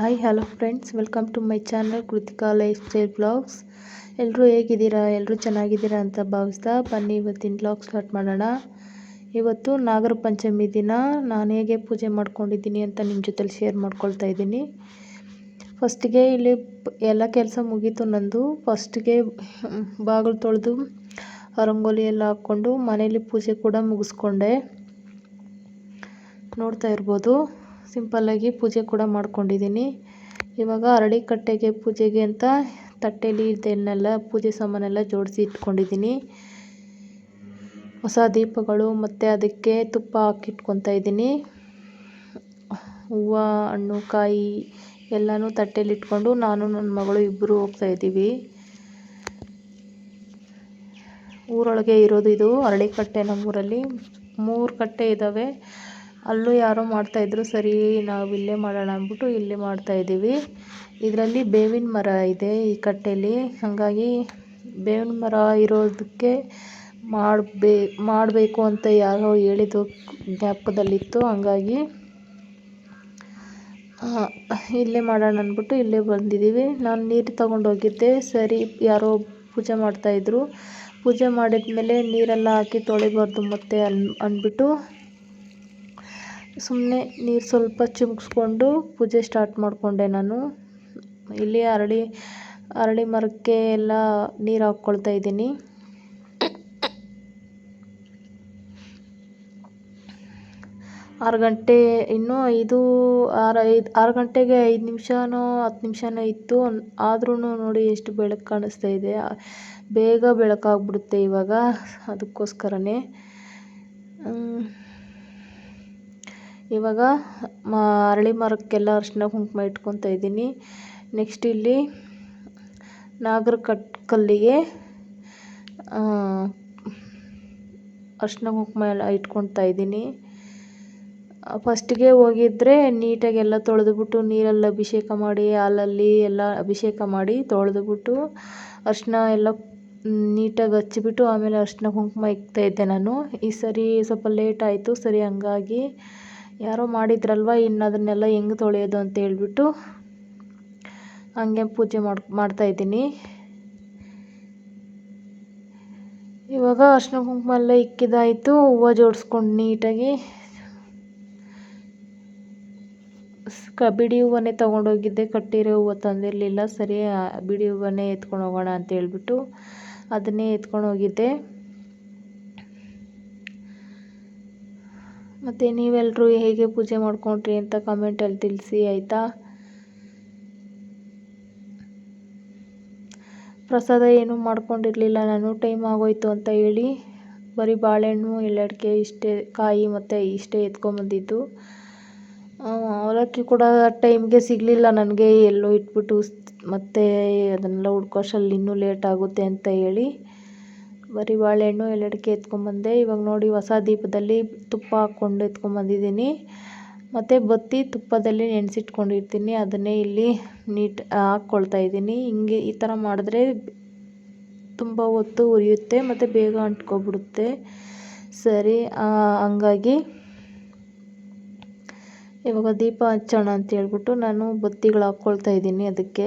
Hi hello friends, welcome to my channel Krithika lifestyle blogs. ಎಲ್ಲರೂ ಹೇಗಿದ್ದೀರಾ? ಎಲ್ಲರೂ ಚೆನ್ನಾಗಿದ್ದೀರಾ ಅಂತ ಭಾವಿಸ್ತಾ ಬನ್ನಿ ಇವತ್ತಿನ ಬ್ಲಾಗ್ ಸ್ಟಾರ್ಟ್ ಮಾಡೋಣ. ಇವತ್ತು ನಾಗರ ಪಂಚಮಿ ದಿನ ನಾನು ಹೇಗೆ ಪೂಜೆ ಮಾಡ್ಕೊಂಡಿದ್ದೀನಿ ಅಂತ ನಿಮ್ಮ ಜೊತೆಲಿ ಶೇರ್ ಮಾಡ್ಕೊಳ್ತಾ ಇದ್ದೀನಿ. ಫಸ್ಟಿಗೆ ಇಲ್ಲಿ ಎಲ್ಲ ಕೆಲಸ ಮುಗೀತು ನಂದು. ಫಸ್ಟಿಗೆ ಬಾಗಿಲು ತೊಳೆದು ರಂಗೋಲಿ ಎಲ್ಲ ಹಾಕ್ಕೊಂಡು ಮನೇಲಿ ಪೂಜೆ ಕೂಡ ಮುಗಿಸ್ಕೊಂಡೆ. ನೋಡ್ತಾ ಇರ್ಬೋದು, ಸಿಂಪಲ್ಲಾಗಿ ಪೂಜೆ ಕೂಡ ಮಾಡ್ಕೊಂಡಿದ್ದೀನಿ. ಇವಾಗ ಅರಳಿ ಕಟ್ಟೆಗೆ ಪೂಜೆಗೆ ಅಂತ ತಟ್ಟೆಲಿ ಇದನ್ನೆಲ್ಲ ಪೂಜೆ ಸಾಮಾನೆಲ್ಲ ಜೋಡಿಸಿ ಇಟ್ಕೊಂಡಿದ್ದೀನಿ. ಹೊಸ ದೀಪಗಳು ಮತ್ತು ಅದಕ್ಕೆ ತುಪ್ಪ ಹಾಕಿಟ್ಕೊತಾ ಇದ್ದೀನಿ. ಹೂವು, ಹಣ್ಣು, ಕಾಯಿ ಎಲ್ಲನೂ ತಟ್ಟೆಲಿ ಇಟ್ಕೊಂಡು ನಾನು ನನ್ನ ಮಗಳು ಇಬ್ಬರು ಹೋಗ್ತಾ ಇದ್ದೀವಿ. ಊರೊಳಗೆ ಇರೋದು ಇದು ಅರಳಿ ಕಟ್ಟೆ. ನಮ್ಮೂರಲ್ಲಿ 3 ಕಟ್ಟೆ ಇದ್ದಾವೆ. ಅಲ್ಲೂ ಯಾರೋ ಮಾಡ್ತಾಯಿದ್ರು, ಸರಿ ನಾವು ಇಲ್ಲೇ ಮಾಡೋಣ ಅಂದ್ಬಿಟ್ಟು ಇಲ್ಲೇ ಮಾಡ್ತಾಯಿದ್ದೀವಿ. ಇದರಲ್ಲಿ ಬೇವಿನ ಮರ ಇದೆ ಈ ಕಟ್ಟೆಯಲ್ಲಿ. ಹಾಗಾಗಿ ಬೇವಿನ ಮರ ಇರೋದಕ್ಕೆ ಮಾಡಬೇಕು ಅಂತ ಯಾರೋ ಹೇಳಿದ್ದು ಜ್ಞಾಪಕದಲ್ಲಿತ್ತು. ಹಂಗಾಗಿ ಇಲ್ಲೇ ಮಾಡೋಣ ಅಂದ್ಬಿಟ್ಟು ಇಲ್ಲೇ ಬಂದಿದ್ದೀವಿ. ನಾನು ನೀರು ತಗೊಂಡೋಗಿದ್ದೆ. ಸರಿ ಯಾರೋ ಪೂಜೆ ಮಾಡ್ತಾಯಿದ್ರು. ಪೂಜೆ ಮಾಡಿದ್ಮೇಲೆ ನೀರೆಲ್ಲ ಹಾಕಿ ತೊಳಿಬಾರ್ದು ಮತ್ತೆ ಅಂದ್ಬಿಟ್ಟು ಸುಮ್ಮನೆ ನೀರು ಸ್ವಲ್ಪ ಚಿಮುಕ್ಸ್ಕೊಂಡು ಪೂಜೆ ಸ್ಟಾರ್ಟ್ ಮಾಡಿಕೊಂಡೆ ನಾನು. ಇಲ್ಲಿ ಅರಳಿ ಮರಕ್ಕೆ ಎಲ್ಲ ನೀರು ಹಾಕ್ಕೊಳ್ತಾ ಇದ್ದೀನಿ. ಆರು ಗಂಟೆ ಇನ್ನೂ 6 ಗಂಟೆಗೆ 5 ನಿಮಿಷನೋ 10 ನಿಮಿಷನೋ ಇತ್ತು. ಆದ್ರೂ ನೋಡಿ ಎಷ್ಟು ಬೆಳಕು ಕಾಣಿಸ್ತಾ ಇದೆ. ಬೇಗ ಬೆಳಕಾಗ್ಬಿಡುತ್ತೆ ಇವಾಗ. ಅದಕ್ಕೋಸ್ಕರನೇ ಇವಾಗ ಅರಳಿ ಮರಕ್ಕೆಲ್ಲ ಅರಿಶಿನ ಕುಂಕುಮ ಇಟ್ಕೊತಾ ಇದ್ದೀನಿ. ನೆಕ್ಸ್ಟ್ ಇಲ್ಲಿ ನಾಗರ ಕಲ್ಲಿಗೆ ಅರಿಶಿನ ಕುಂಕುಮ ಎಲ್ಲ ಇಟ್ಕೊತಾ ಇದ್ದೀನಿ. ಫಸ್ಟಿಗೆ ಹೋಗಿದ್ರೆ ನೀಟಾಗಿ ಎಲ್ಲ ತೊಳೆದುಬಿಟ್ಟು ನೀರಲ್ಲಿ ಅಭಿಷೇಕ ಮಾಡಿ, ಹಾಲಲ್ಲಿ ಎಲ್ಲ ಅಭಿಷೇಕ ಮಾಡಿ ತೊಳೆದುಬಿಟ್ಟು ಅರಿಶಿನ ಎಲ್ಲ ನೀಟಾಗಿ ಹಚ್ಚಿಬಿಟ್ಟು ಆಮೇಲೆ ಅರಿಶಿನ ಕುಂಕುಮ ಇಕ್ತಾಯಿದ್ದೆ ನಾನು. ಈ ಸರಿ ಸ್ವಲ್ಪ ಲೇಟ್ ಆಯಿತು. ಸರಿ ಹಂಗಾಗಿ ಯಾರೋ ಮಾಡಿದ್ರಲ್ವ, ಇನ್ನು ಅದನ್ನೆಲ್ಲ ಹೆಂಗೆ ತೊಳೆಯೋದು ಅಂತ ಹೇಳ್ಬಿಟ್ಟು ಹಂಗೆ ಪೂಜೆ ಮಾಡ್ತಾಯಿದ್ದೀನಿ. ಇವಾಗ ಅರಿಶಿನ ಕುಂಕುಮ ಎಲ್ಲ ಇಕ್ಕಿದಾಯಿತು. ಹೂವು ಜೋಡಿಸ್ಕೊಂಡು ನೀಟಾಗಿ ಬಿಡಿ ಹೂವನ್ನೇ ತೊಗೊಂಡೋಗಿದ್ದೆ. ಕಟ್ಟಿರೋ ಹೂವು ತಂದಿರಲಿಲ್ಲ. ಸರಿ ಬಿಡಿ ಹೂವನ್ನೇ ಎತ್ಕೊಂಡು ಹೋಗೋಣ ಅಂತ ಹೇಳ್ಬಿಟ್ಟು ಅದನ್ನೇ ಎತ್ಕೊಂಡು ಹೋಗಿದ್ದೆ. ಮತ್ತು ನೀವೆಲ್ಲರೂ ಹೇಗೆ ಪೂಜೆ ಮಾಡ್ಕೊಂಡ್ರಿ ಅಂತ ಕಮೆಂಟಲ್ಲಿ ತಿಳಿಸಿ, ಆಯಿತಾ? ಪ್ರಸಾದ ಏನೂ ಮಾಡ್ಕೊಂಡಿರಲಿಲ್ಲ ನಾನು, ಟೈಮ್ ಆಗೋಯ್ತು ಅಂತ ಹೇಳಿ. ಬರೀ ಬಾಳೆಹಣ್ಣು, ಎಳ್ಳಡಿಕೆ ಇಷ್ಟೇ, ಕಾಯಿ ಮತ್ತು ಇಷ್ಟೇ ಎತ್ಕೊಂಬಂದಿದ್ದು. ಅವಲಕ್ಕಿ ಕೂಡ ಟೈಮ್ಗೆ ಸಿಗಲಿಲ್ಲ ನನಗೆ. ಎಲ್ಲೋ ಇಟ್ಬಿಟ್ಟು ಮತ್ತೆ ಅದನ್ನೆಲ್ಲ ಹುಡ್ಕೋಷ್ಟರಲ್ಲಿ ಇನ್ನೂ ಲೇಟ್ ಆಗುತ್ತೆ ಅಂತ ಹೇಳಿ ಬರೀ ಬಾಳೆಹಣ್ಣು, ಎಳ್ಳಡಿಕೆ ಎತ್ಕೊಂಬಂದೆ. ಇವಾಗ ನೋಡಿ ಹೊಸ ದೀಪದಲ್ಲಿ ತುಪ್ಪ ಹಾಕ್ಕೊಂಡು ಎತ್ಕೊಂಬಂದಿದ್ದೀನಿ. ಮತ್ತು ಬತ್ತಿ ತುಪ್ಪದಲ್ಲಿ ನೆನೆಸಿಟ್ಕೊಂಡಿರ್ತೀನಿ, ಅದನ್ನೇ ಇಲ್ಲಿ ಹಾಕ್ಕೊಳ್ತಾ ಇದ್ದೀನಿ. ಹಿಂಗೆ ಈ ಥರ ಮಾಡಿದ್ರೆ ತುಂಬ ಹೊತ್ತು ಉರಿಯುತ್ತೆ ಮತ್ತು ಬೇಗ ಅಂಟ್ಕೊಬಿಡುತ್ತೆ. ಸರಿ ಹಂಗಾಗಿ ಇವಾಗ ದೀಪ ಹಚ್ಚೋಣ ಅಂತ ಹೇಳ್ಬಿಟ್ಟು ನಾನು ಬತ್ತಿಗಳು ಹಾಕ್ಕೊಳ್ತಾ ಇದ್ದೀನಿ. ಅದಕ್ಕೆ